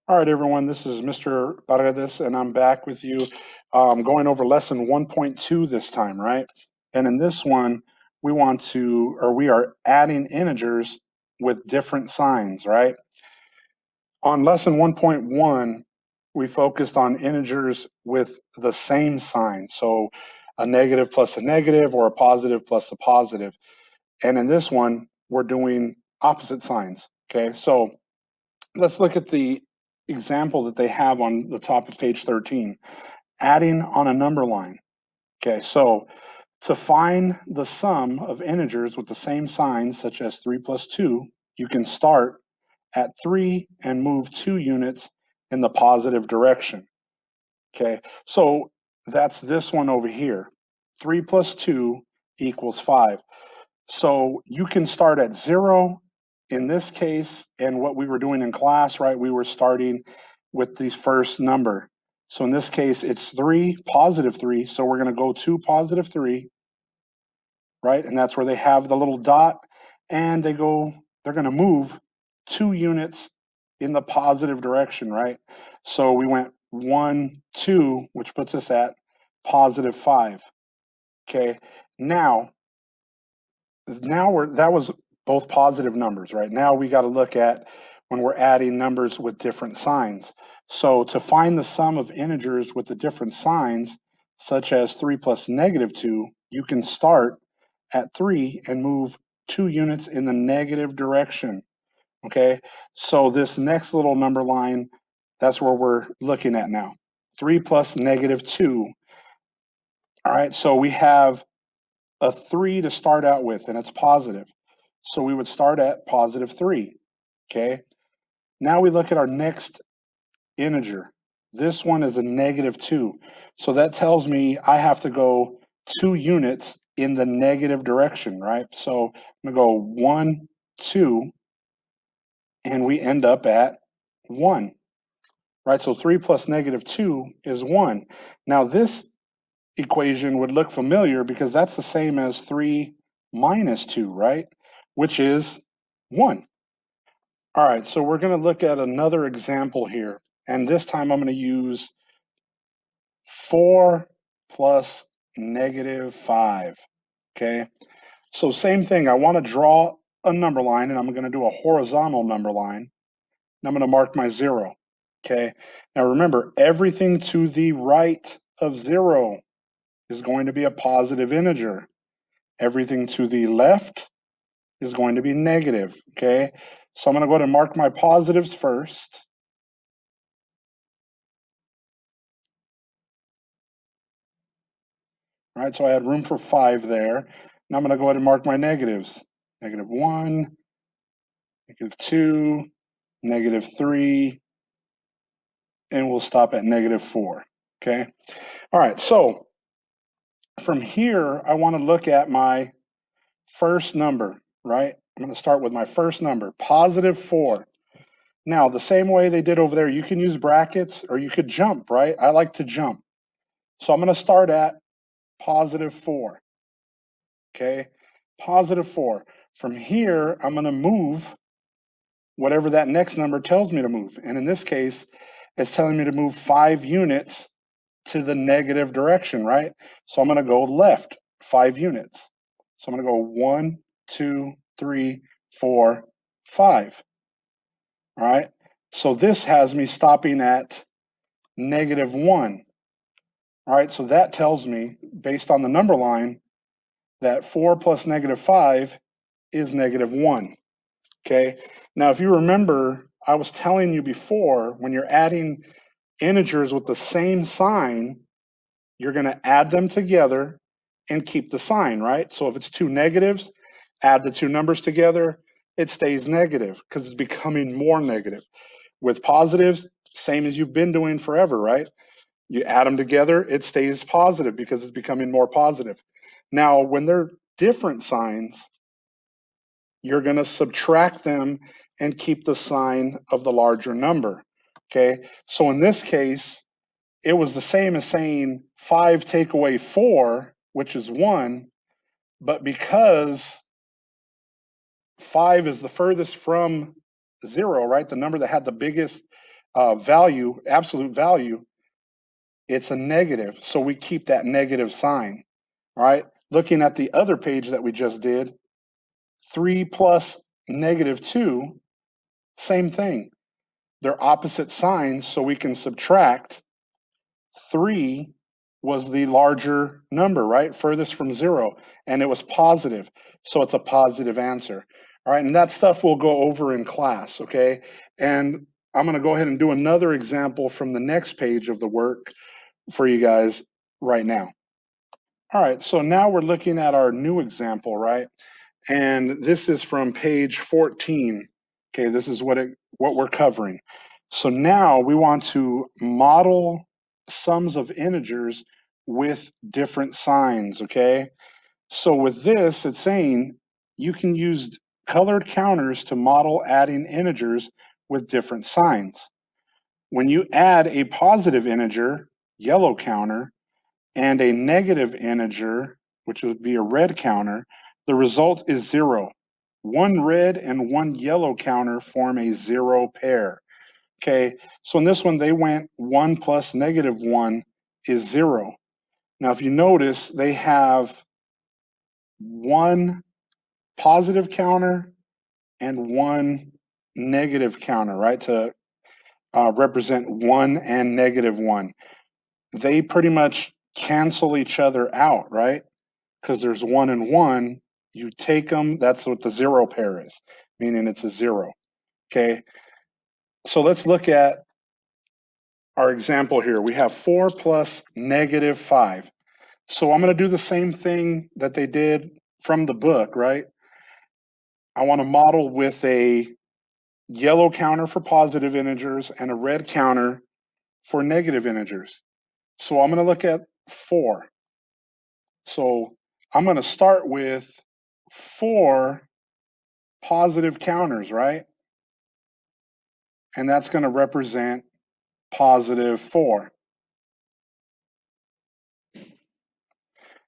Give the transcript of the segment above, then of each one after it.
All right, everyone, this is Mr. Paredes, and I'm back with you going over lesson 1.2 this time, right? And in this one, we are adding integers with different signs, right? On lesson 1.1, we focused on integers with the same sign. So a negative plus a negative or a positive plus a positive. And in this one, we're doing opposite signs, okay? So let's look at the example that they have on the top of page 13, adding on a number line. Okay, so to find the sum of integers with the same sign, such as 3 plus 2, you can start at 3 and move 2 units in the positive direction. Okay, so that's this one over here. 3 plus 2 equals 5. So you can start at 0 in this case, and what we were doing in class, right? We were starting with the first number. So in this case, it's 3, positive 3. So we're going to go to positive 3, right? And that's where they have the little dot, and they're going to move 2 units in the positive direction, right? So we went 1, 2, which puts us at positive 5. Okay. Now that was both positive numbers, right? Now we got to look at when we're adding numbers with different signs. So to find the sum of integers with the different signs, such as 3 plus negative 2, you can start at 3 and move 2 units in the negative direction. Okay, so this next little number line, that's where we're looking at now. 3 plus negative 2. All right, so we have a 3 to start out with, and it's positive. So we would start at positive 3. Okay. Now we look at our next integer. This one is a negative 2. So that tells me I have to go 2 units in the negative direction, right? So I'm going to go 1, 2, and we end up at 1, right? So 3 plus negative 2 is 1. Now this equation would look familiar because that's the same as 3 minus 2, right? Which is 1. All right, so we're going to look at another example here. And this time I'm going to use 4 plus negative 5. Okay, so same thing. I want to draw a number line, and I'm going to do a horizontal number line. And I'm going to mark my 0. Okay, now remember, everything to the right of 0 is going to be a positive integer. Everything to the left is going to be negative, okay? So I'm going to go ahead and mark my positives first. All right, so I had room for 5 there. Now I'm going to go ahead and mark my negatives. Negative 1, negative 2, negative 3, and we'll stop at negative 4, okay? All right, so from here, I want to look at my first number, right? I'm going to start with my first number, positive 4. Now, the same way they did over there, you can use brackets or you could jump, right? I like to jump. So I'm going to start at positive 4, okay? Positive 4. From here, I'm going to move whatever that next number tells me to move. And in this case, it's telling me to move 5 units to the negative direction, right? So I'm going to go left 5 units. So I'm going to go 1, 2, 3, 4, 5. All right. So this has me stopping at negative 1. All right. So that tells me, based on the number line, that 4 plus negative 5 is negative 1. Okay. Now, if you remember, I was telling you before, when you're adding integers with the same sign, you're going to add them together and keep the sign, right? So if it's 2 negatives, add the 2 numbers together, it stays negative because it's becoming more negative. With positives, same as you've been doing forever, right? You add them together, it stays positive because it's becoming more positive. Now, when they're different signs, you're going to subtract them and keep the sign of the larger number. Okay, so in this case, it was the same as saying 5 take away 4, which is 1, but because 5 is the furthest from 0, right? The number that had the biggest value, absolute value, it's a negative. So we keep that negative sign. All right. Looking at the other page that we just did, 3 plus -2, same thing. They're opposite signs, so we can subtract. 3 was the larger number, right? Furthest from 0, and it was positive. So it's a positive answer. All right, and that stuff we'll go over in class, okay? And I'm going to go ahead and do another example from the next page of the work for you guys right now. All right, so now we're looking at our new example, right? And this is from page 14. Okay, this is what we're covering. So now we want to model sums of integers with different signs, okay? So with this, it's saying you can use colored counters to model adding integers with different signs. When you add a positive integer, yellow counter, and a negative integer, which would be a red counter, the result is 0. One red and one yellow counter form a 0 pair. Okay, so in this one, they went 1 plus -1 is 0. Now, if you notice, they have one positive counter and one negative counter, right, to represent 1 and -1. They pretty much cancel each other out, right? Because there's 1 and 1, you take them, that's what the 0 pair is, meaning it's a 0. Okay, so let's look at our example here. We have 4 plus -5. So I'm going to do the same thing that they did from the book, right? I want to model with a yellow counter for positive integers and a red counter for negative integers. So I'm going to look at 4. So I'm going to start with 4 positive counters, right? And that's going to represent positive 4.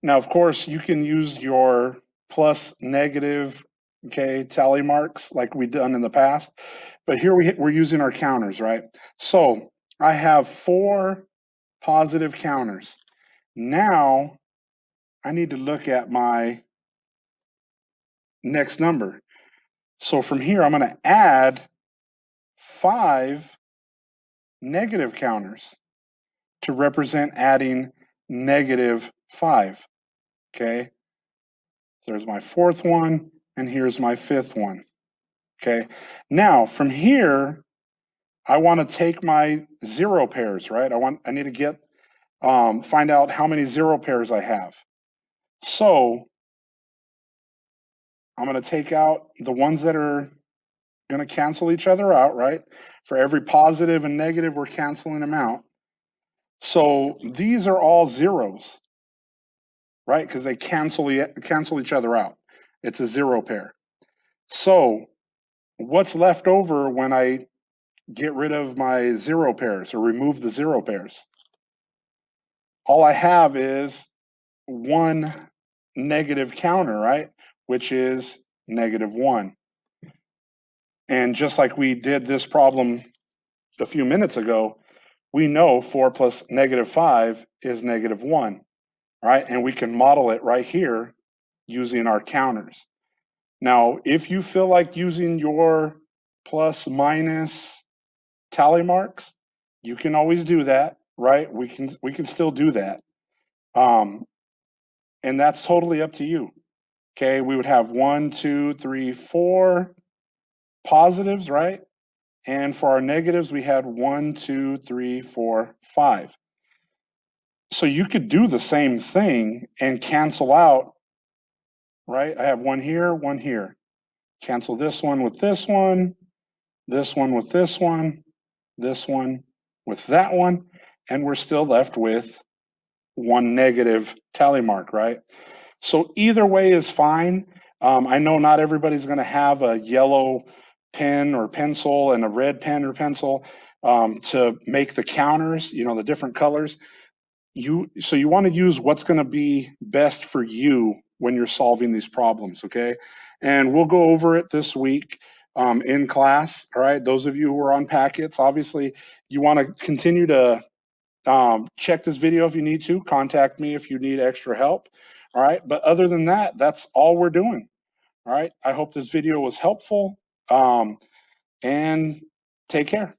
Now, of course, you can use your plus, negative, okay, tally marks like we've done in the past. But here we're using our counters, right? So I have 4 positive counters. Now I need to look at my next number. So from here, I'm going to add 5 negative counters to represent adding -5. Okay, there's my 4th one, and here's my 5th one. Okay, now from here, I want to take my 0 pairs, right? I need to get find out how many 0 pairs I have. So I'm going to take out the ones that are going to cancel each other out, right? For every positive and negative, we're canceling them out. So these are all zeros, right? Because they cancel each other out. It's a 0 pair. So what's left over when I get rid of my 0 pairs or remove the 0 pairs? All I have is one negative counter, right? Which is -1. And just like we did this problem a few minutes ago, we know 4 plus -5 is -1, right? And we can model it right here using our counters. Now, if you feel like using your plus minus tally marks, you can always do that, right? We can still do that. And that's totally up to you. Okay, we would have 1, 2, 3, 4 positives, right? And for our negatives, we had 1, 2, 3, 4, 5. So you could do the same thing and cancel out, right? I have one here, one here. Cancel this one with this one with this one with that one, and we're still left with one negative tally mark, right? So either way is fine. I know not everybody's going to have a yellow pen or pencil and a red pen or pencil to make the counters, the different colors. So you want to use what's going to be best for you when you're solving these problems, okay? And we'll go over it this week. in class. All right, those of you who are on packets, obviously, you want to continue to check this video if you need to. Contact me if you need extra help. All right, but other than that, that's all we're doing. All right, I hope this video was helpful, and take care.